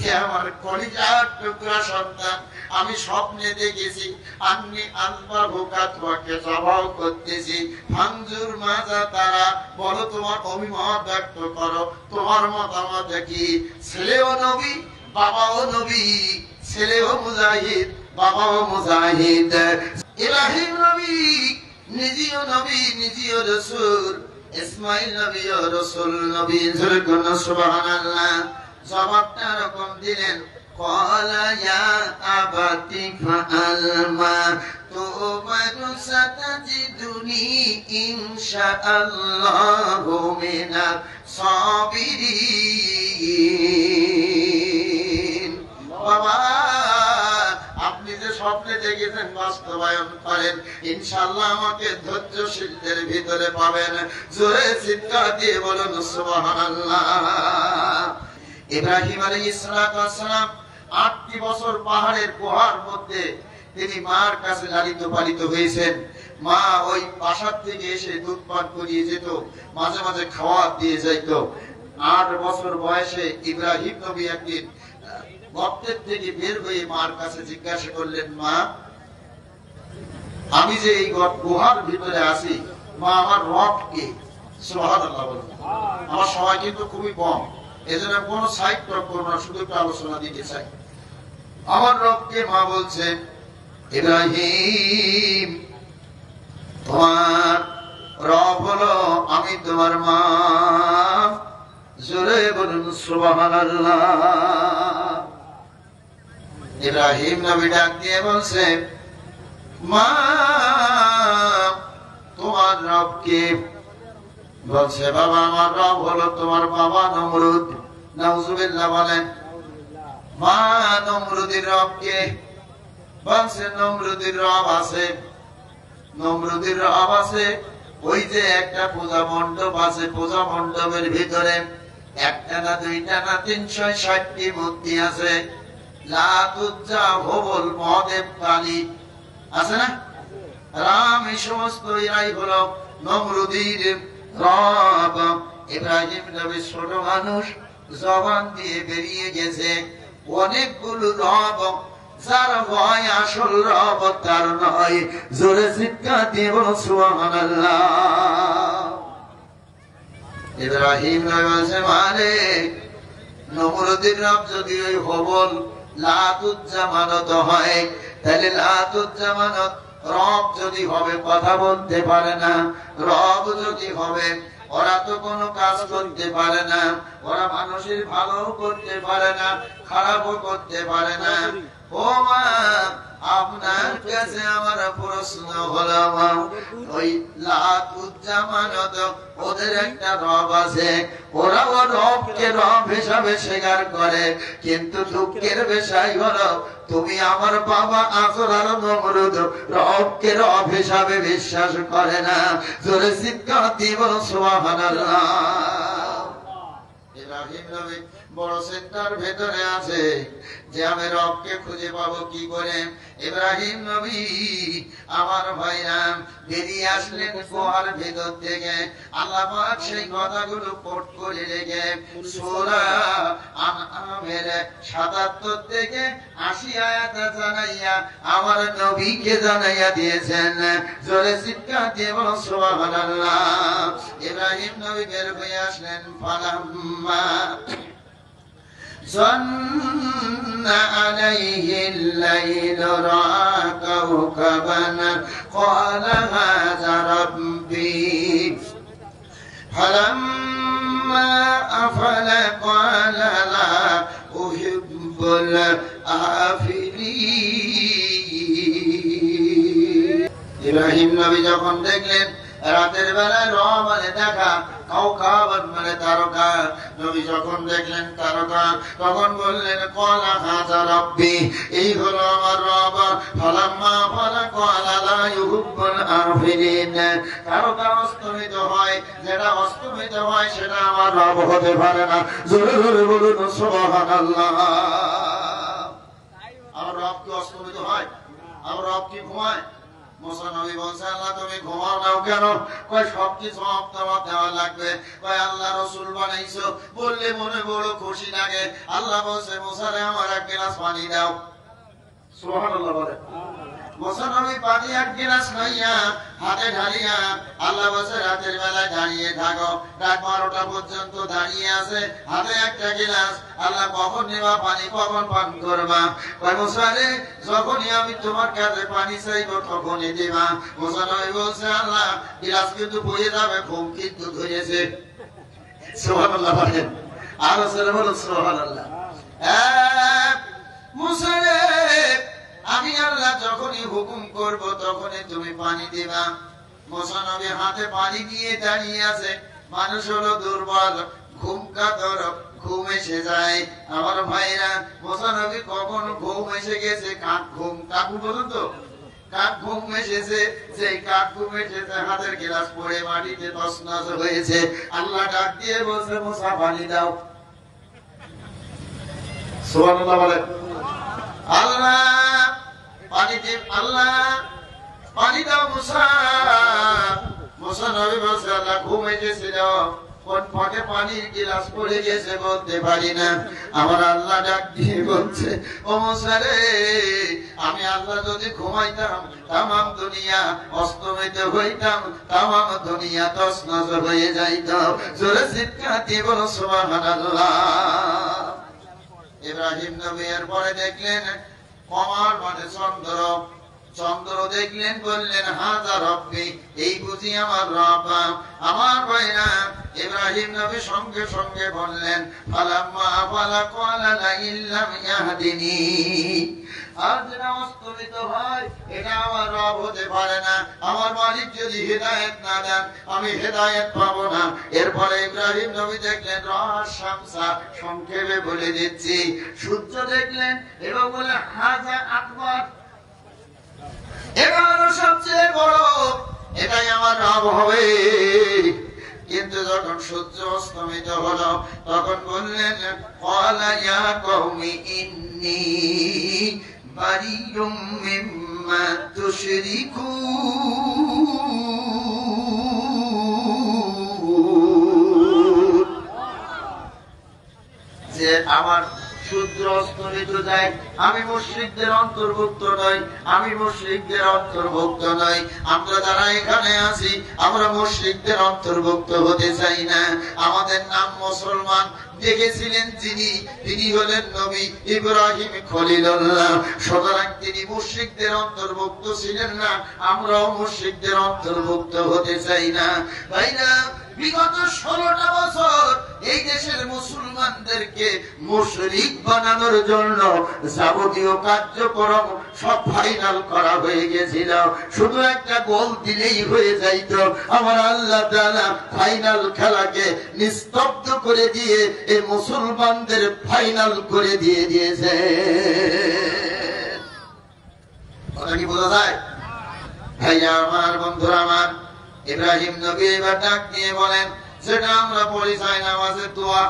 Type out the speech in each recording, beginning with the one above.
হে আমার কলিজার টুকরা সন্তান, আমি স্বপ্নে দেখেছি আমি আল্লাহ ভোকাতকে জবাহ করতেছি। ফানজুর মাজা তারা, বলো তোমার অভিমত ব্যক্ত করো, তোমার মতামত কি? ছেলেও নবী, বাবাও নবী, ছেলেও মুজাহিদ, বাবাও মুজাহিদ। ইব্রাহিম নবী নিজেও নবী, নিজেও রাসূল। ইসমাঈল নবীও রাসূল নবী। জোরে কোন সুবহানাল্লাহ। জবাবটা এরকম দিলেন, ক্বালা ইয়া আবাতি ফাআল মা তু'মারু সাতাজিদুনি ইনশাআল্লাহু মিনাস সাবিরিন। বাবা, আপনি যে স্বপ্নে দেখেছেন বাস্তবায়ন করেন, ইনশাআল্লাহ আমাকে ধৈর্যশীলদের ভিতরে পাবেন। জোরে চিৎকার দিয়ে বলুন সুবহানাল্লাহ। ইব্রাহিম আলাইহিস সালাম 8টি বছর পাহাড়ের গুহার মধ্যে তিনি মার কাছে লালিত পালিত হয়েছেন। মা ওই প্রাসাদ থেকে এসে দুধ পান করিয়ে যেত, মাঝে মাঝে খাওয়া দিয়ে যাইত। 8 বছর বয়সে ইব্রাহিম নবী একদিন গর্তের থেকে বের হয়ে মার কাছে জিজ্ঞাসা করলেন, মা, আমি যে এই গুহার ভিতরে আছি, মা, আমার রব কে? সুবহানাল্লাহ বলুন। আমার সময় কিন্তু খুবই কম, এজন্য কোন সাইড টক করব না, শুধু একটু আলোচনা দিতে চাই। আমার রবকে? মা বলছে, ইব্রাহিম, তোমার রব হলো আমি তোমার মা। জোরে বলুন সুবহানাল্লাহ। ইব্রাহিম নবী ডাক দিয়ে বলছে, মা, তোমার রব কে? বলছে, বাবা, আমার রব হলো তোমার বাবা নমরুদ। নাউজুবিল্লাহ বলেন। মা, নমরুদের রব কে? বলছে, নমরুদের রব আছে। নমরুদের রব আছে, ওই যে একটা পূজা মণ্ডপ আছে, পূজা মণ্ডপের ভিতরে একটা না, দুইটা না, 360টি মূর্তি আছে। লাত, উজ্জা, হবল, মহাদেব, কালী আছে না, রাম, এই সমস্ত এরাই হলো নমরুদের রব। ইব্রাহিম নবী ছোট মানুষ, জবান দিয়ে বেরিয়ে গেছে অনেকগুলো রব, যার ভয় আসল রব তার নয়। জোরে চিৎকার দিয়ে বলো সুবহানাল্লাহ। ইব্রাহিম নবী বলছে, মানে নমরুদের রব যদি ওই হবল, লাত, উজ্জা মানত হয়, তাহলে লাত, উজ্জা মানত রব যদি হবে, কথা বলতে পারে না। রব যদি হবে, ওরা তো কোনো কাজ করতে পারে না, ওরা মানুষের ভালো করতে পারে না, খারাপও করতে পারে না। ও মা, আপনার কাছে আমার প্রশ্ন হলো, ওই লাত, উজ্জা মানত ওদের একটা রব আছে, ওরাও রবকে রব হিসাবে স্বীকার করে, কিন্তু দুঃখের বিষয় হলো তুমি আমার বাবা আজরার নমরুদ রবকে রব হিসাবে বিশ্বাস করে না। জোরে চিৎকার দিয়ে বলো সুবহানাল্লাহ। ইব্রাহিম নবী বড় চিন্তার ভেতরে আছে যে আমি রবকে খুঁজে পাবো কি করে। ইব্রাহিম নবী আমার ভাইরা বেরিয়ে আসলেন গুহার ভেতর থেকে। আল্লাহ পাক সেই কথাগুলো কোট করে রেখে সূরা আনআমের ৭৭ থেকে ৮০ আয়াত জানাইয়া আমার নবীকে জানাইয়া দিয়েছেন। জোরে চিৎকার দিয়ে বলো সুবহানাল্লাহ। ইব্রাহিম নবী বের হয়ে আসলেন। ফালাম্মা ظن عليه الليل رأى كوكبا قال هذا ربي فلما أفل قال لا أحب الآفلين। ইব্রাহিম নবী যখন দেখলেন রাতের বেলায় রব মানে দেখা, কাওকাবান মানে তারকা, নবী যখন দেখলেন তারকা তখন বললেন, ক্বালা হাযা রাব্বি, এই হলো আমার রব। ফালাম্মা ফালা ক্বালা লা ইউহিব্বুল আফিলিন, তারকা অস্তমিত হয়, যেটা অস্তমিত হয় সেটা আমার রব হতে পারে না। জোরে জোরে বলুন সুবহানাল্লাহ। আমার রব কি অস্তমিত হয়? আমার রব কি ঘুমায়? মুসা নবী বলছে আল্লাহ তুমি ঘুমাও নাও কেন? কয় সবকিছু তোমার দেওয়া লাগবে। কয় আল্লাহ রাসূল বানাইছো বললে মনে বড় খুশি লাগে। আল্লাহ বলছে মুসা রে আমার এক গ্লাস পানি দাও। সুবহানাল্লাহ বলে। মুসা নবী পানি এক গ্লাস লইয়া হাতে ঢালিয়া আল্লাহ বলছে রাতের বেলায় দাঁড়িয়ে থাকো। রাত 12টা পর্যন্ত দাঁড়িয়ে আছে, হাতে একটা গ্লাস। আল্লাহ কখন নেবা পানি, কখন পান করবা? কয় মুসা রে যখনই আমি তোমার কাছে পানি চাইবো তখনই দিবা। মুসা নবী বলছে আল্লাহ গ্লাস কিন্তু বয়ে যাবে, ঘুম কিন্তু ধরেছে। সুবহানাল্লাহ বলেন। আর রাসূল বলেন সুবহানাল্লাহ। মুসা রে আমি আল্লাহ যখনই হুকুম করব তখনই তুমি পানি দিবা। মুসা নবী হাতে পানি নিয়ে দাঁড়িয়ে আছে। মানুষ হলো দুর্বল, ঘুম কাতর, ঘুম এসে যায়। আমার ভাইরা মুসা নবী কখন ঘুম এসে গেছে, কাক ঘুম, কাকু বলুন তো, কাক ঘুম এসেছে। সেই কাক ঘুম এসেছে, হাতের গ্লাস পড়ে মাটিতে তছনছ হয়েছে। আল্লাহ ডাক দিয়ে বলছে মুসা পানি দাও। সুবহানাল্লাহ বলে। আল্লাহ পানি দিন, আল্লাহ পানি দাও মুসা। মুসা নবী বলছে আল্লাহ ঘুম এসেছিল, কোন ফাঁকে পানির গিলাস পড়ে গেছে বলতে পারি না। আমার আল্লাহ ডাক দিয়ে বলছে ও মুসা রে আমি আল্লাহ যদি ঘুমাইতাম তামাম দুনিয়া অস্তমিত হইতাম, তামাম দুনিয়া তছনছ হয়ে যাইত। জোরে চিৎকার দিয়ে বলো সুবহানাল্লাহ। ইব্রাহিম নবী এর পরে দেখলেন কমার মানে চন্দ্র, চন্দ্র দেখলেন, বললেন হাযা রব্বি, এই বুঝি আমার রব। আমার ভাইরা ইব্রাহিম নবী সঙ্গে সঙ্গে বললেন ফালাম্মা আফালা ক্বালা লা ইল্লাম ইয়াহদিনি, আর যেটা অস্তমিত হয় এটা আমার রব হতে পারে না। আমার মালিক যদি হেদায়েত না দেন আমি হেদায়েত পাবো না। এরপরে ইব্রাহিম নবী দেখলেন রাস শামসা, সংক্ষেপে বলে দিচ্ছি, সূর্য দেখলেন এবং বলে হাযা আকবার, এবারও সবচেয়ে বড়, এটাই আমার রব হবে। কিন্তু যখন সূর্য অস্তমিত হলো তখন বললেন ক্বালা ইয়া কওমি ইন্নী বারিয়ুম মিম্মা তুশরিকুন, যে আমার সূর্য অস্তমিত যায় আমি মুশরিকদের অন্তর্ভুক্ত নই, আমি মুশরিকদের অন্তর্ভুক্ত নই। আমরা যারা এখানে আছি আমরা মুশরিকদের অন্তর্ভুক্ত হতে চাই না। আমাদের নাম মুসলমান দেখেছিলেন যিনি, তিনি হলেন নবী ইব্রাহিম খলিলুল্লাহ। সুতরাং তিনি মুশরিকদের অন্তর্ভুক্ত ছিলেন না, আমরাও মুশরিকদের অন্তর্ভুক্ত হতে চাই না। ভাইরা বিগত 16টা বছর এই দেশের মুসলমানদেরকে মুশরিক বানানোর জন্য যাবতীয় কার্যক্রম সব ফাইনাল করা হয়ে গেছিল। শুধু একটা গোল দিলেই হয়ে যাইত। আমার আল্লাহ তাআলা ফাইনাল খেলাকে নিস্তব্ধ করে দিয়ে এই মুসলমানদের ফাইনাল করে দিয়েছে। কথা কি বোঝা যায়? ভাইয়া আমার, বন্ধুরা আমার, ইব্রাহিম নবী এবার ডাক দিয়ে বলেন যেটা আমরা পড়ি যায় নামাজের দোয়া,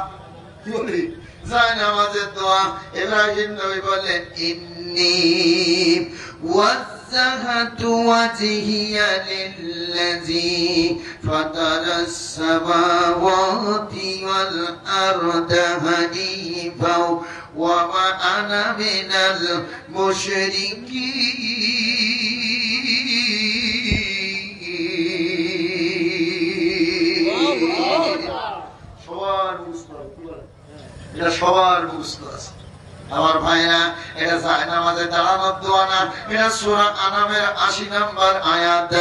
বলি যায় নামাজের দোয়া। ইব্রাহিম নবী বললেন ইন্নী ওয়াজ্জাহতু ওয়াজহিয়া লিল্লাযী ফাতারাস সামাওয়াতি ওয়াল আরদা হানিফা ওয়া মা আনা মিনাল মুশরিকিন। এটা সবার মুখস্থ আছে। আমার ভাইরা এটা জায়নামাজে দাঁড়ানোর দোয়া না, এটা সূরা আনামের 80 নম্বর আয়াত।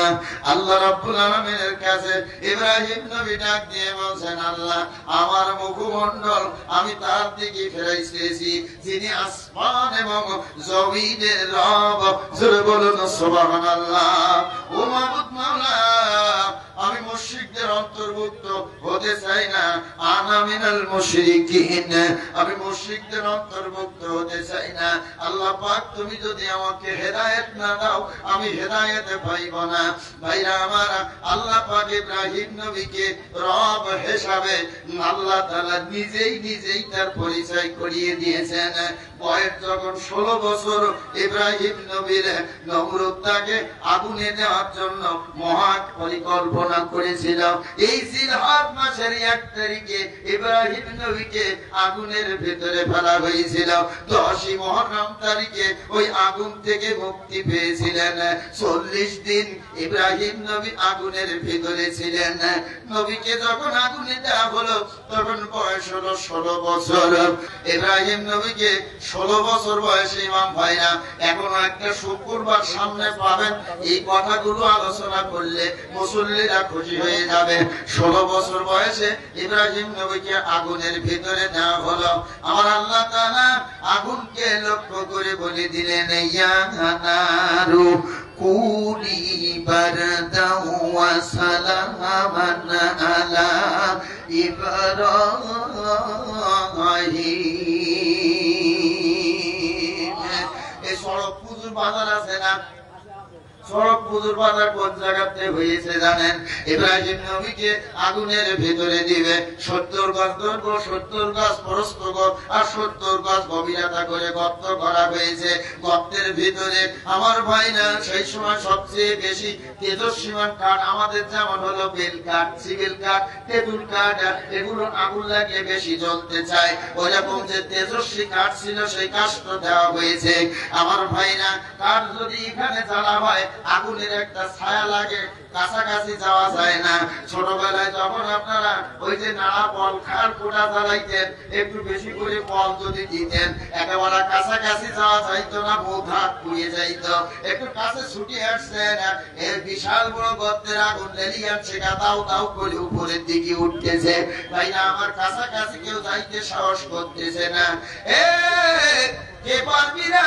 আল্লাহ রাব্বুল আলামিনের কাছে ইব্রাহিম নবী ডাক দিয়ে বলছেন আল্লাহ আমার মুখমণ্ডল আমি তার দিকে ফেরাইতেছি যিনি আসমান এবং জমিনের রব। জোরে বলুন সুবহানাল্লাহ। ও মাবুদ মাওলা আমি মুশরিকদের মুশরিকদের অন্তর্ভুক্ত হতে চাই না। আনা মিনাল মুশরিকিন, আমি মুশরিকদের অন্তর্ভুক্ত হতে চাই না। আল্লাহ পাক তুমি যদি আমাকে হেদায়েত না দাও আমি হেদায়েতে পাইব না। ভাইরা আমার, আল্লাহ পাক ইব্রাহিম নবীকে রব হিসাবে আল্লাহ তাআলা নিজেই তার পরিচয় করিয়ে দিয়েছেন। বয়স যখন 16 বছর, ইব্রাহিম নবীর নমরুদ তাকে আগুনে দেওয়ার জন্য মহা পরিকল্পনা করেছিল। এই জিলহজ মাসের 1 তারিখে ইব্রাহিম নবীকে আগুনের ভেতরে ফেলা হয়েছিল। 10ই মুহররম তারিখে ওই আগুন থেকে মুক্তি পেয়েছিলেন। 40 দিন ইব্রাহিম নবী আগুনের ভেতরে ছিলেন। নবীকে যখন আগুনে দেওয়া হলো তখন বয়স হলো 16 বছর। ইব্রাহিম নবীকে 16 বছর বয়সে, ইমাম ভাইরা, এখনো একটা শুক্রবার সামনে পাবেন, এই কথাগুলো আলোচনা করলে মুসল্লিরা খুশি হয়ে যাবে। 16 বছর বয়সে ইব্রাহিম নবীকে আগুনের ভিতরে নেওয়া হলো। আমার আল্লাহ তাআলা আগুনকে লক্ষ্য করে বলে দিলেন, ইয়া নারু কুনি বারদাও ওয়া সালামান আলা ইব্রাহিম। এই সড়ক পুজোর বাজার আছে না, সড়ক পুজোর বাজার কোন জায়গাতে হয়েছে জানেন? ইব্রাহিম নবীকে আগুনের ভিতরে দিবে। 70 গজ দৈর্ঘ্য, 70 গজ প্রস্থ আর 70 গজ গভীরতা করে গর্ত করা হয়েছে। গর্তের ভিতরে আমার ভাইরা সেই সময় সবচেয়ে বেশি তেজস্ক্রিমান কাঠ, আমাদের যেমন হলো বেল কাঠ, সিভিল কাঠ, টেবিল কাঠ, এগুলো আগুন লাগিয়ে বেশি জ্বলতে চায়। ওইরকম যে তেজস্বী কাঠ ছিল সেই কাঠটা দেওয়া হয়েছে। আমার ভাইরা, কাঠ যদি এখানে জ্বালা হয় আগুনের একটা ছায়া লাগে, কাছাকাছি যাওয়া যায় না। ছোটবেলায় যখন আপনারা ওই যে নাড়া পল খার কোটা জ্বালাইতেন, একটু বেশি করে পল যদি দিতেন একেবারে কাছাকাছি যাওয়া যাইতো না, মুখা পুড়িয়ে যাইত। একটু কাছে ছুটি আসছেন, এর বিশাল বড় গর্তের আগুন লেলিয়ান শেখা দাও দাও করে উপরের দিকে উঠতেছে। তাই না আমার কাছাকাছি কেউ যাইতে সাহস করতেছে না। কে পারবি না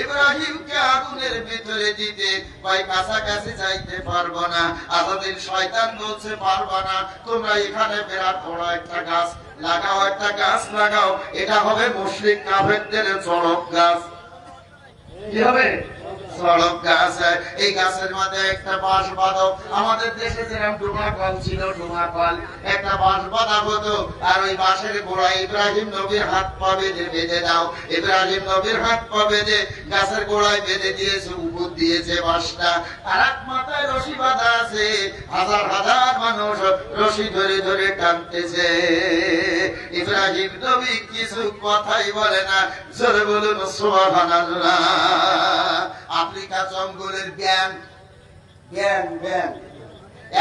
ইব্রাহিমকে আগুনের ভিতরে দিতে? ভাই কাছাকাছি যাইতে পারবো না। আজাদিল শয়তান বলছে পারবা না, তোমরা এখানে বিরাট বড় একটা গাছ লাগাও, একটা গাছ লাগাও, এটা হবে মুশরিক কাফেরদের চড়ক গাছ। কি হবে? চড়ক গাছ। এই গাছের মধ্যে একটা বাঁশ বাঁধো। আমাদের দেশে যেরকম ডুমা কল ছিল, ডুমা কল, একটা বাঁশ বাঁধা হতো, আর ওই বাঁশের গোড়ায় ইব্রাহিম নবীর হাত পা বেঁধে দাও। ইব্রাহিম নবীর হাত পা বেঁধে গাছের গোড়ায় বেঁধে দিয়েছে, উপর দিয়েছে বাঁশটা, আর এক মাথায় রশি বাঁধা আছে। হাজার হাজার মানুষ রশি ধরে ধরে টানতেছে। ইব্রাহিম নবী কিছু কথাই বলে না। জোরে বলুন সুবহানাল্লাহ। আফ্রিকা জঙ্গলের ব্যাঙ,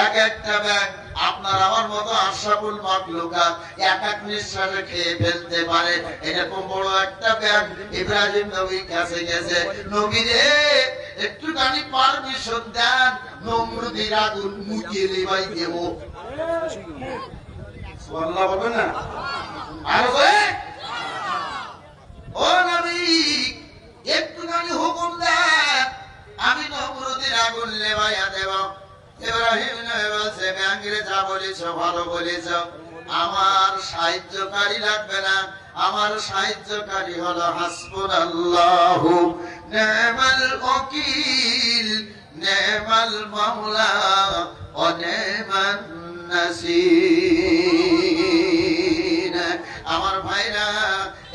এক একটা ব্যাঙ আপনার আমার মতো আশরাফুল মাখলুকাত এক এক নিঃশ্বাসে খেয়ে ফেলতে পারে। এরকম বড় একটা ব্যাঙ ইব্রাহিম নবীর কাছে গেছে। নবী রে, একটুখানি পারমিশন দেন, নমরুদের আগুন মুটিয়ে লিবাই দেব। সুবহানাল্লাহ বলবেন না? আর ও নবী, একটুখানি হুকুম দেন, আমি নমরুদের আগুন লেবাইয়া দেব। ইব্রাহিম নবী বলছে, ব্যাঙরে যা বলেছ ভালো বলেছ, আমার সাহায্যকারী লাগবে না, আমার সাহায্যকারী হলো হাসবুনাল্লাহু নি'মাল ওয়াকিল, নি'মাল মাওলা ওয়া নি'মান নাসির। আমার ভাইরা,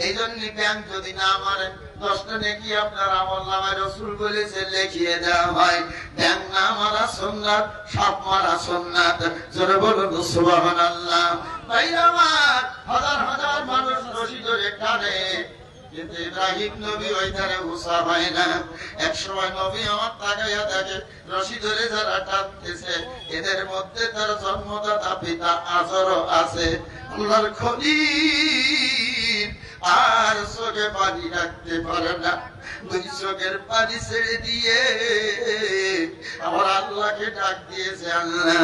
এই জন্য ব্যাঙ যদি না মারেন 10টা নেকি আপনার আমলনামায় রাসূল বলেছেন লিখিয়ে দেওয়া হয়। ব্যাঙ না মারা সুন্নাত, সাপ মারা সুন্নাত। জোরে বলুন সুবহানাল্লাহ। ভাইরা আমার, হাজার হাজার মানুষ রশি ধরে টানে, কিন্তু ইব্রাহিম নবী ওই ধারে উসা হয় না। এক সময় নবী আমার তাকাইয়া দেখে রশি ধরে যারা টানতেছে এদের মধ্যে তার জন্মদাতা পিতা আজরও আছে। আল্লাহর খলিল আর চোখে পানি রাখতে পারে না, দুই চোখের পানি ছেড়ে দিয়ে আমার আল্লাহকে ডাক দিয়েছে, আল্লাহ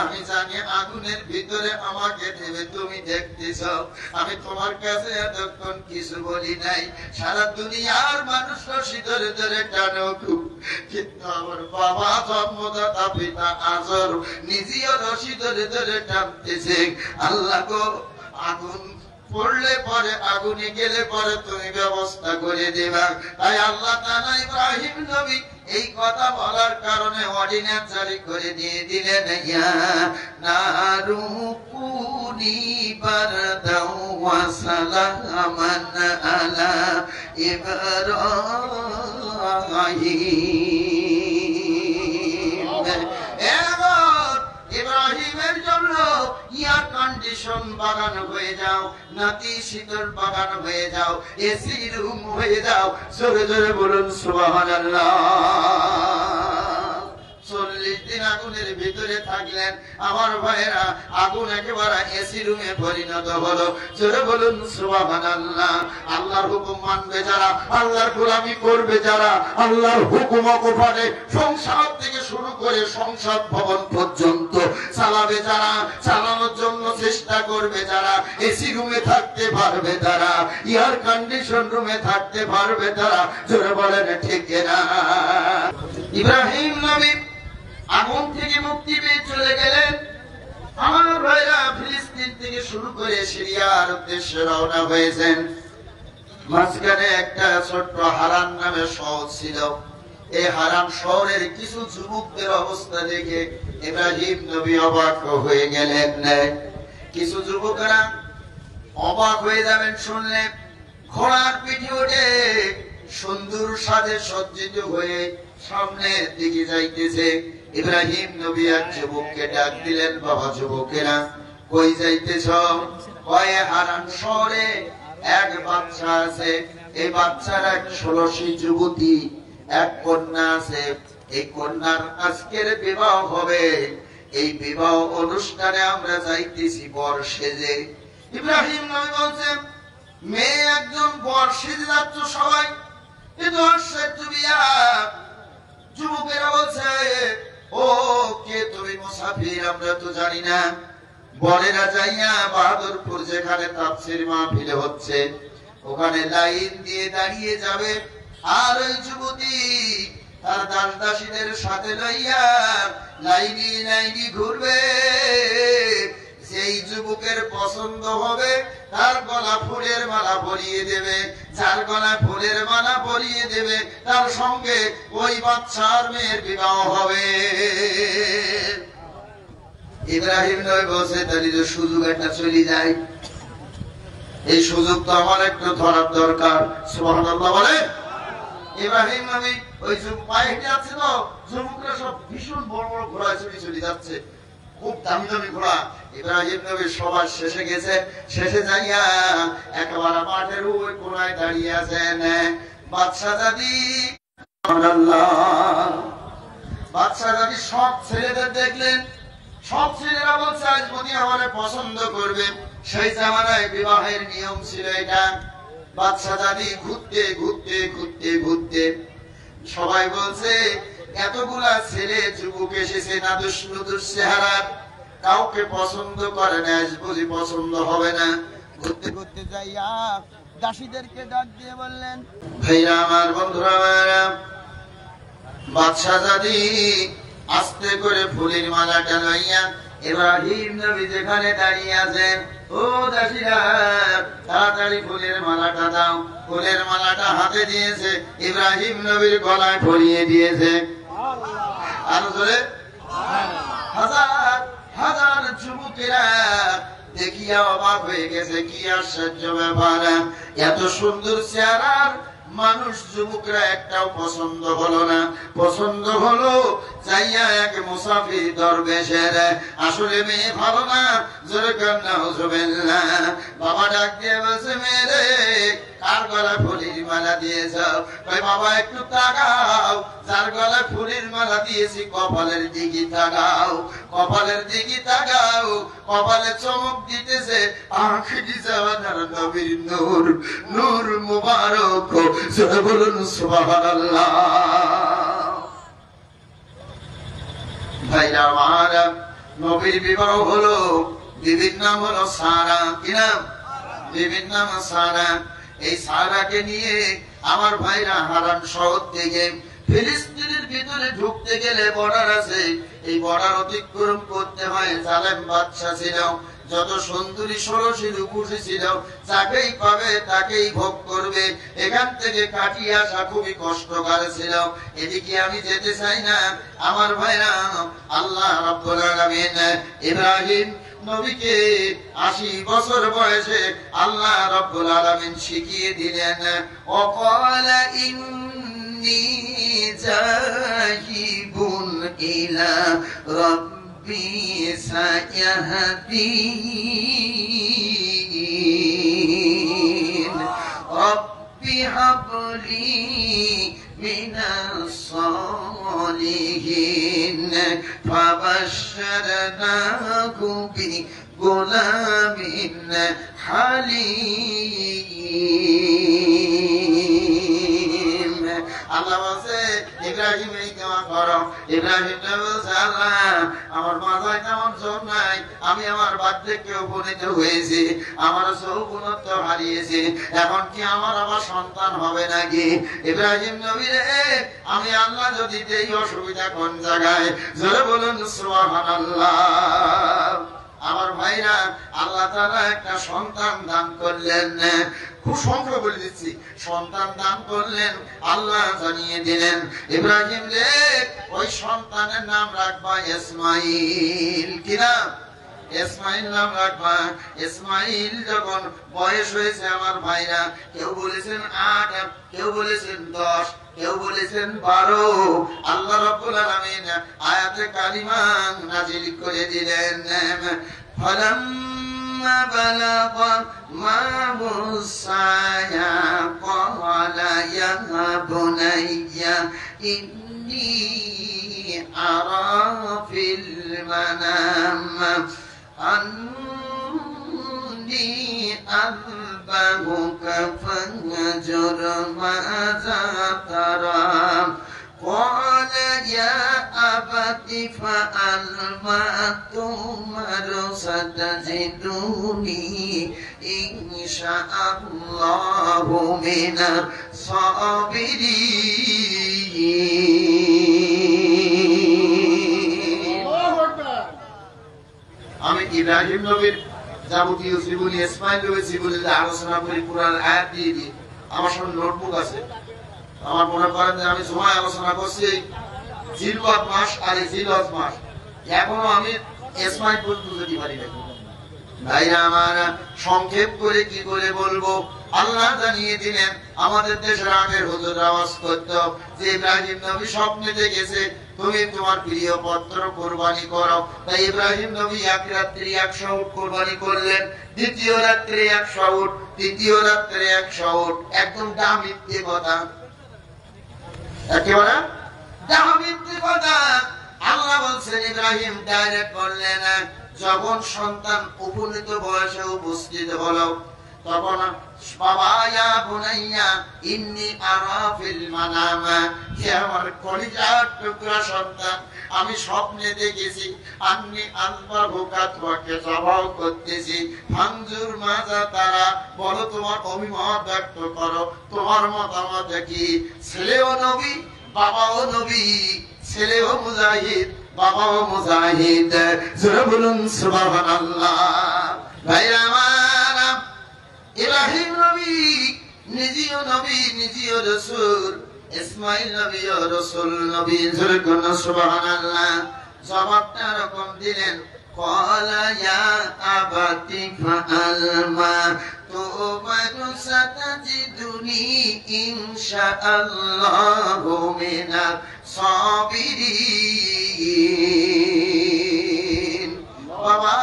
আমি জানি আগুনের ভিতরে আমাকে দেবে, তুমি দেখতেছ আমি তোমার কাছে এতক্ষণ কিছু বলি নাই, সারা দুনিয়ার মানুষ রশি ধরে ধরে টানো খুব, কিন্তু আমার বাবা জন্মদাতা পিতা আজর নিজেও রশি ধরে ধরে টানতেছে। আল্লাহ গো, আগুন পড়লে পরে, আগুনে গেলে পরে তুমি ব্যবস্থা করে দেবা। তাই আল্লাহ তাআলা ইব্রাহিম নবী এই কথা বলার কারণে অর্ডিন্যান্স জারি করে দিয়ে দিলেন, ইয়া নারু কুনি বারদাও ওয়া সালামান আলা ইব্রাহিম। ইব্রাহিমের জন্য এয়ার কন্ডিশন বাগান হয়ে যাও, নাতি শীতল বাগান হয়ে যাও, এসি রুম হয়ে যাও। জোরে জোরে বলুন সুবহানাল্লাহ। 40 দিন আগুনের ভিতরে থাকলেন আমার ভাইয়েরা, আগুন একেবারে এসি রুমে পরিণত হলো। জোরে বলুন সুবহানাল্লাহ। আল্লাহর হুকুম মানবে যারা, আল্লাহর গোলামি করবে যারা, আল্লাহর হুকুম অকপটে সংসার থেকে শুরু করে সংসদ ভবন পর্যন্ত চালাবে যারা, চালানোর জন্য চেষ্টা করবে যারা, এসি রুমে থাকতে পারবে তারা, এয়ার কন্ডিশন রুমে থাকতে পারবে তারা। জোরে বলেন ঠিক না? ইব্রাহিম নবী আগুন থেকে মুক্তি পেয়ে চলে গেলেন। আমার ভাইরা ফিলিস্তিন থেকে শুরু করে সিরিয়ার উদ্দেশ্যে রওনা হয়েছেন। মাঝখানে একটা ছোট্ট হারান নামে শহর ছিল। এই হারান শহরের কিছু যুবকদের অবস্থা দেখে ইব্রাহিম নবী অবাক হয়ে গেলেন। কিছু যুবকরা অবাক হয়ে যাবেন শুনলে, ঘোড়ার পিঠে উঠে সুন্দর সাজে সজ্জিত হয়ে সামনের দিকে যাইতেছে। ইব্রাহিম নবী এক যুবককে ডাক দিলেন, বাবা যুবকেরা কই যাইতেছ? কয়ে হারান শহরে এক বাচ্চা আছে, এই বাচ্চার এক 16 যুবতী এক কন্যা আছে, এই কন্যার আজকের বিবাহ হবে, এই বিবাহ অনুষ্ঠানে আমরা যাইতেছি বর সেজে। ইব্রাহিম নবী বলছেন, মেয়ে একজন বর সেজে যাচ্ছ সবাই, কিন্তু আশ্চর্য বিয়া। যুবকেরা বলছে, ও কে তুমি? মুসাফির, আমরা তো জানি না। বরেরা যাইয়া বাহাদুরপুর যেখানে তাফসীর মাহফিল হচ্ছে ওখানে লাইন দিয়ে দাঁড়িয়ে যাবে, আর ওই যুবতী তার দাস দাসীদের সাথে লইয়া লাইনি লাইনি ঘুরবে। যেই যুবকের পছন্দ হবে তার গলা ফুলের মালা পরিয়ে দেবে, যার গলা ফুলের মালা পরিয়ে দেবে তার সঙ্গে ওই বাচ্চার মেয়ের বিবাহ হবে। ইব্রাহিম নবী বলছে, তাহলে যে সুযোগ একটা চলে যায়, এই সুযোগ তো আমার একটু ধরার দরকার। সুবহানাল্লাহ বলে। ইব্রাহিম নবী ওই পায়ে হেঁটে যাচ্ছে, তো যুবকরা সব ভীষণ বড় বড় ঘোড়ায় চলে যাচ্ছে, খুব দামি দামি ঘোড়া। ইব্রাহিম নবী সবার শেষে গেছে, শেষে যাইয়া একেবারে মাঠের ওই কোনায় দাঁড়িয়ে আছেন বাদশা দাদি। বাদশা দাদি সব ছেলেদের দেখলেন, সব ছেলেরা বলছে আজ যদি আমারে পছন্দ করবে। সেই জামানায় বিবাহের নিয়ম ছিল এটা। বাদশা দাদি ঘুরতে ঘুরতে ঘুরতে ঘুরতে সবাই বলছে এতগুলা ছেলে যুবক এসেছে, নাদুস নুদুস চেহারা, কাউকে পছন্দ করে না, বুঝি পছন্দ হবে না। ঘুরতে ঘুরতে যাইয়া দাসীদেরকে ডাক দিয়ে বললেন, ভাইরা আমার, বন্ধুরা আমারা, বাদশা দাদি আস্তে করে ফুলের মালাটা লইয়া ইব্রাহিম নবী যেখানে দাঁড়িয়ে আছেন, ও দাসীরা তাড়াতাড়ি ফুলের মালাটা দাও। ফুলের মালাটা হাতে দিয়েছে, ইব্রাহিম নবীর গলায় পরিয়ে দিয়েছে। আর ধরে হাজার হাজার যুবকেরা দেখিয়া অবাক হয়ে গেছে, কি আশ্চর্য ব্যাপার! এত সুন্দর চেহারার মানুষ যুবকরা একটাও পছন্দ হলো না। পছন্দ হলো যাইয়া এক মুসাফির দরবেশের। আসলে মেয়ে ভালো না, জোরে কার নাউজুবিল্লাহ। বাবা ডাক দিয়ে বলছে, মেয়েরে কার গলায় ফুলের মালা দিয়েছ? কই বাবা একটু তাকাও, যার গলায় ফুলের মালা দিয়েছি কপালের দিকে তাকাও, কপালের দিকে তাকাও, কপালে চমক দিতেছে আখিরি জামানার নবীর নূর, নূর মুবারক। জোরে বলুন সুবহানাল্লাহ। ভাইরা আমার, নবীর বিবাহ হলো, বিবির নাম হলো সারা। কি নাম? বিবির নাম সারা। এই সারাকে নিয়ে আমার ভাইরা হারান শহর থেকে ফিলিস্তিনের ভিতরে ঢুকতে গেলে বর্ডার আছে, এই বর্ডার অতিক্রম করতে হয়। জালেম বাদশা ছিল, যত সুন্দরী ষোড়শী রূপসী ছিল, যাকেই পাবে তাকেই ভোগ করবে। এখান থেকে কাটিয়ে আসা খুবই কষ্টকর ছিল। এদিকে আমি যেতে চাই না আমার ভাইরা। আল্লাহ রাব্বুল আলামিন ইব্রাহিম নবীকে 80 বছর বয়সে আল্লাহ রাব্বুল আলামিন শিখিয়ে দিলেন, ওয়াকালা ইন্নী যাহিবুন ইলা রাব্বি সায়াহদিন রাব্বি হাবলি মিনাস সালিহিন ফাবাশশারনাহু বিগুলামিন হালিম। আল্লাহ বলছে, ইব্রাহিম এই দোয়া করো। ইব্রাহিম বলছে, আল্লাহ আমার মাথায় তেমন জোর নাই, আমি আমার বার্ধক্যে উপনীত হয়েছি, আমার যৌবনত্ব হারিয়েছি, এখন কি আমার আবার সন্তান হবে নাকি? ইব্রাহিম নবী রে, আমি আল্লাহ যদি দেই অসুবিধা কোন জায়গায়? জোরে বলুন সুবহানাল্লাহ। আমার ভাইরা, আল্লাহ তাআলা একটা সন্তান দান করলেন। খুব সংখ্যা বলে দিচ্ছি, সন্তান দান করলেন। আল্লাহ জানিয়ে দিলেন, ইব্রাহিম রে ওই সন্তানের নাম রাখবা ইসমাইল। কি নাম? ইসমাইল নাম রাখবা। ইসমাইল যখন বয়স হয়েছে আমার ভাইরা, কেউ বলেছেন 8, কেউ বলেছেন 10, কেউ বলেছেন 12, আল্লাহ রাব্বুল আলামিন আয়াতে কারিমা নাযিল করে দিলেন। ফালাম্মা বালাগা মা'হু সায়া ক্বালা ইয়া বুনাইয়া ইন্নী আরা ফিল মানাম আন্নী আযবাহুকা ফানজুর মাযা তারা قال يا أبت فعل ما تؤمر ستجدني إن شاء الله من الصابرين। আমি ইব্রাহিম নবীর যাবতীয় জীবনী, ইসমাইল নবীর জীবনী আলোচনা করি, কোরআন আয়াত দিয়ে দিই। আমার সামনে নোটবুক আছে। আমার মনে করেন যে আমি সময় আলোচনা করছি জিলহজ মাস আর জিলহজ মাস, এখনো আমি ইসমাইল পর্যন্ত যেতে পারি না। ভাইরা আমার, সংক্ষেপ করে কি করে বলবো? আল্লাহ জানিয়ে দিলেন, আমাদের দেশের আগের হুজুর আওয়াজ করত যে ইব্রাহিম নবী স্বপ্নে দেখেছে তুমি তোমার প্রিয় পুত্র কুরবানি করো। তাই ইব্রাহিম নবী এক রাত্রি 100 উট কুরবানি করলেন, দ্বিতীয় রাত্রে 100 উট, তৃতীয় রাত্রে 100 উট। একদম মিথ্যে কথা, একেবারে মিথ্যে কথা। আল্লাহ বলছেন, ইব্রাহিম ডাইরেক্ট বললেন, যখন সন্তান উপনীত বয়সে উপস্থিত হলো তখন বাবা ইয়া বুনাইয়া ইন্নী আরা ফিল মানাম, হে আমার কলিজার টুকরা সন্তান, আমি স্বপ্নে দেখেছি আন্নী আযবাহুকা, তোমাকে জবাহ করতেছি, ফানজুর মাযা তারা, বলো তোমার অভিমত ব্যক্ত করো, তোমার মতামত কি? ছেলেও নবী, বাবাও নবী, ছেলেও মুজাহিদ, বাবাও মুজাহিদ। জোরে বলুন সুবহানাল্লাহ। ভাইরা আমার, ইব্রাহিম নবী নিজেও নবী, নিজেও রাসূল, ইসমাইল নবীও রাসূল নবী। জোরে বলুন সুবহানাল্লাহ। জবাবটা এরকম দিলেন, ক্বালা ইয়া আবাতি ফাআল মা তোমার সাতাজিদুনি ইনশাআল্লাহু মিনাস সাবিরিন। বাবা,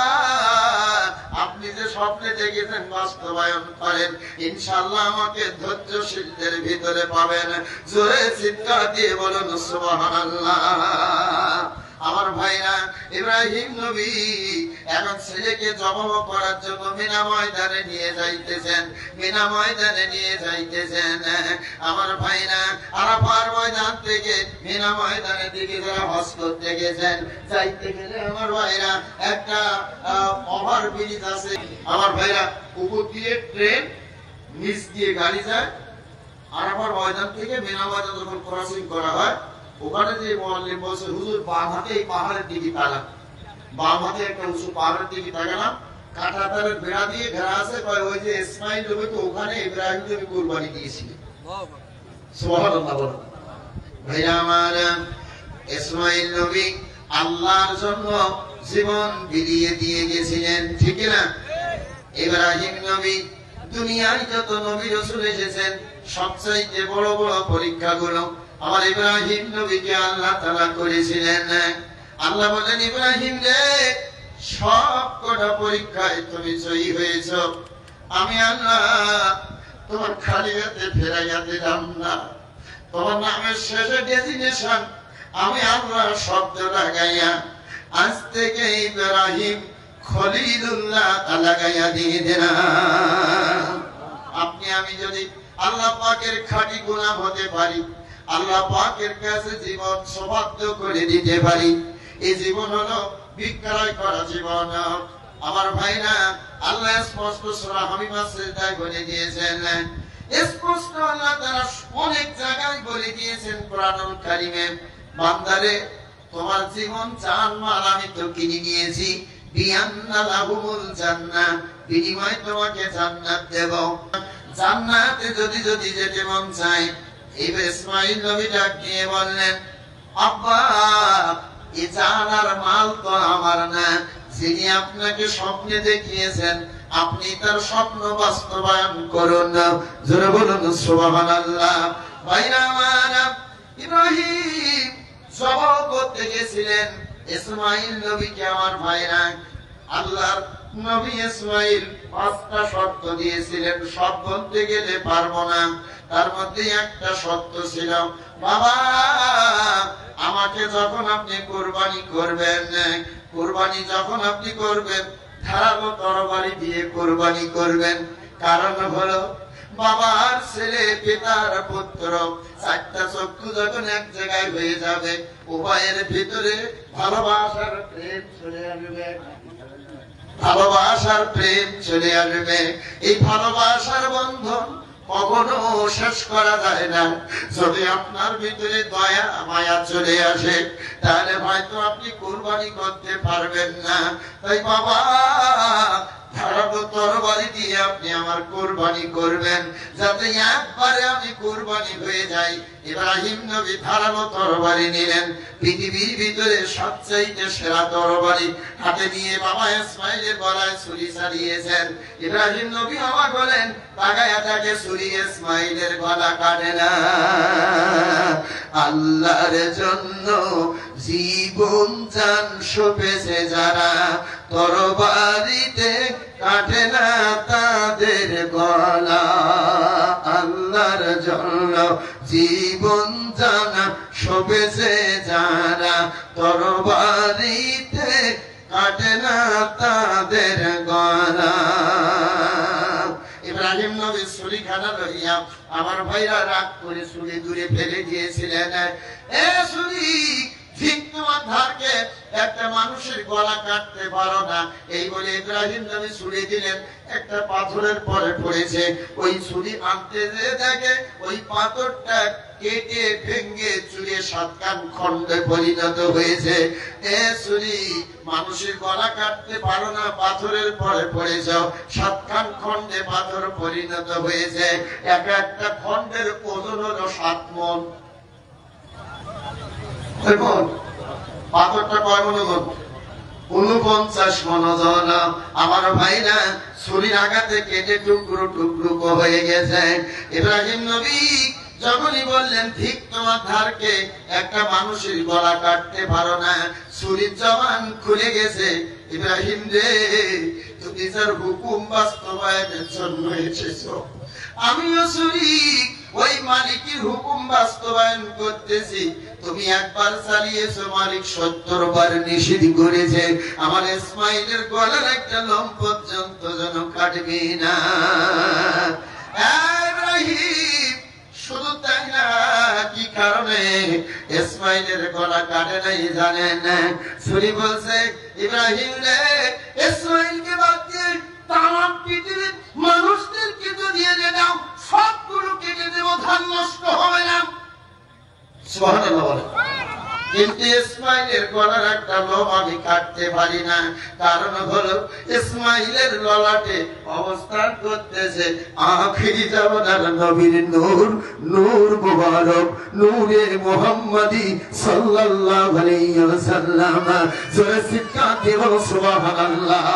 আপনি যে স্বপ্নে দেখেছেন বাস্তবায়ন করেন, ইনশাআল্লাহ আমাকে ধৈর্যশীলদের ভিতরে পাবেন। জোরে চিৎকার দিয়ে বলুন সুবহানাল্লাহ। আমার ভাইরা, ইব্রাহিম নবী এখন ছেলেকে জবাব করার জন্য মিনা ময়দানে নিয়ে যাইতেছেন, মিনা ময়দানে নিয়ে যাইতেছেন। আমার ভাইরা, আরাফার ময়দান থেকে মিনা ময়দানের দিকে যারা হজ করতে গেছেন, যাইতে গেলে আমার ভাইরা একটা ওভার ব্রিজ আছে। আমার ভাইরা, উপর দিয়ে ট্রেন, নিচ দিয়ে গাড়ি যায়। আরাফার ময়দান থেকে মিনা ময়দান যখন ক্রসিং করা হয়, ওখানে যে মুআল্লিম বলছে, হুজুর বাম হাতে এই পাহাড়ের দিকে তাকান, বাম হাতে একটা উঁচু পাহাড়ের দিকে তাকালাম, কাঁটাতারের বেড়া দিয়ে ঘেরা আছে, ওই যে ইসমাইল নবী তো ওখানে ইব্রাহিম নবী কুরবানি দিয়েছিলেন। সুবহানাল্লাহ বলেন। ভাইরা আমার, ইসমাইল নবী আল্লাহর জন্য জীবন বিলিয়ে দিয়ে গেছিলেন, ঠিক না? ইব্রাহিম নবী, দুনিয়ায় যত নবী রাসূল এসেছেন সবচাইতে বড় বড় পরীক্ষাগুলো আমার ইব্রাহিম নবীকে আল্লাহ তাআলা করেছিলেন। আল্লাহ বলেন, ইব্রাহিম রে, সব কটা পরীক্ষায় তুমি জয়ী হয়েছো, আমি আল্লাহ তোমার খালি হাতে ফেরাইয়া দিলাম না। তোমার নামের শেষে ডেজিগনেশন আমি আল্লাহ শব্দ লাগাইয়া আজ থেকে ইব্রাহিম খলিলুল্লাহ লাগাইয়া দিয়ে দিলাম। আপনি আমি যদি আল্লাহ পাকের খাঁটি গোলাম হতে পারি, আল্লাহ পাকের কাছে জীবন সমাপ্ত করে দিতে পারি, এই জীবন হলো বিক্রয় করা জীবন। আমার ভাইরা, আল্লাহ স্পষ্ট সূরা হামিমা সিজদায় বলে দিয়েছেন, স্পষ্ট আল্লাহ তাআলা অনেক জায়গায় বলে দিয়েছেন কোরআনুল কারীমে, বান্দারে তোমার জীবন জানমাল আমি তো কিনে নিয়েছি, বিআন্না লাহুমুল জান্নাহ, বিনিময়ে তোমাকে জান্নাত দেব। জান্নাতে যদি যদি যেতে মন চায়, ইসমাইল নবী ডাক দিয়ে বললেন, আব্বা এই জানার মাল তো আমার না, যিনি আপনাকে স্বপ্নে দেখিয়েছেন আপনি তার স্বপ্ন বাস্তবায়ন করুন। জোরে বলুন সুবহানাল্লাহ। ভাইরা আমার, ইব্রাহিম জবাব করতে গেছিলেন ইসমাইল নবীকে। আমার ভাইরা, আল্লাহর নবী ইসমাইল 5টা শর্ত দিয়েছিলেন, সব বলতে গেলে পারবো না, তার মধ্যে একটা শর্ত ছিল, বাবা আমাকে যখন আপনি কুরবানি করবেন, কুরবানি যখন আপনি করবেন ধারালো তরবারি দিয়ে কুরবানি করবেন। কারণ হলো বাবার ছেলে, পিতার পুত্র, 4টা চক্ষু যখন এক জায়গায় হয়ে যাবে, উভয়ের ভিতরে ভালোবাসার প্রেম চলে আসবে, ভালোবাসার প্রেম চলে আসবে। এই ভালোবাসার বন্ধন কখনো শেষ করা যায় না। যদি আপনার ভিতরে দয়া মায়া চলে আসে, তাহলে হয়তো আপনি কুরবানি করতে পারবেন না। তাই বাবা ধারালো তরবারি দিয়ে আপনি আমার কুরবানি করবেন, যাতে একবারে আমি কুরবানি হয়ে যাই। ইব্রাহিম নবী ধারালো তরবারি নিলেন, পৃথিবীর ভিতরে সবচাইতে সেরা তরবারি হাতে নিয়ে বাবা ইসমাইলের গলায় ছুরি চালিয়েছেন। ইব্রাহিম নবী অবাক হলেন, তাকায়া তাকে ছুরি ইসমাইলের গলা কাটে না। আল্লাহর জন্য জীবন জান সঁপেছে যারা, তরবারিতে কাটে না তাদের গলা। আল্লাহর জন্য জীবন জান সঁপেছে যারা, তরবারিতে কাটে না তাদের গলা। ইব্রাহিম নবী ছুরিখানা লইয়া আমার ভাইরা রাগ করে ছুরি দূরে ফেলে দিয়েছিলেন। এ ছুরি, ঠিক তোমার ধারকে একটা মানুষের গলা কাটতে পারো না, এই বলে ইব্রাহিম নবী ছুরি দিলেন। একটা পাথরের পরে পড়েছে, ওই ছুরি আনতে যে দেখে ওই পাথরটা কেটে ভেঙে চুরে 7 কান খণ্ডে পরিণত হয়েছে। এ ছুরি, মানুষের গলা কাটতে পারো না, পাথরের পরে পড়েছ, 7 কান খণ্ডে পাথর পরিণত হয়েছে। এক একটা খণ্ডের ওজন হলো 7 মণ। পাথরটা কয় মণ ওজন? 49 মণ ওজন। আমার ভাইরা ছুরির আঘাতে কেটে টুকরো টুকরো হয়ে গেছে। ইব্রাহিম নবী যখনই বললেন ঠিক তোমার ধারকে একটা মানুষের গলা কাটতে পারো না, ছুরির জবান খুলে গেছে। ইব্রাহিম রে, তুমি যার হুকুম বাস্তবায়নের জন্য এসেছো, আমিও ছুরি ওই মালিকের হুকুম বাস্তবায়ন করতেছি। তুমি একবার চালিয়েছো, মালিক 70 বার নিষেধ করেছে। আমার ইসমাইলের গলার একটা লোম পর্যন্ত যেন কাটবি না। ইব্রাহিম শুধু তাই না, কি কারণে ইসমাইলের গলা কাটে নাই জানেন? ছুরি বলছে, ইব্রাহিম রে, ইসমাইলকে বাদ দিয়ে তামাম পৃথিবীর মানুষদেরকে যদি এনে দাও, সবগুলো কেটে দেব, ধান নষ্ট হবে না। সুবহানাল্লাহ বলে। কিন্তু ইসমাইলের গলার একটা লোম আমি কাটতে পারি না। কারণ হলো ইসমাইলের ললাটে অবস্থান করতেছে আখিরি জামানার নবীর নূর, নূর মুবারক, নূরে মুহাম্মাদি সাল্লাল্লাহু আলাইহি ওয়াসাল্লাম। জোরে সিক্কা দেব সুবহানাল্লাহ।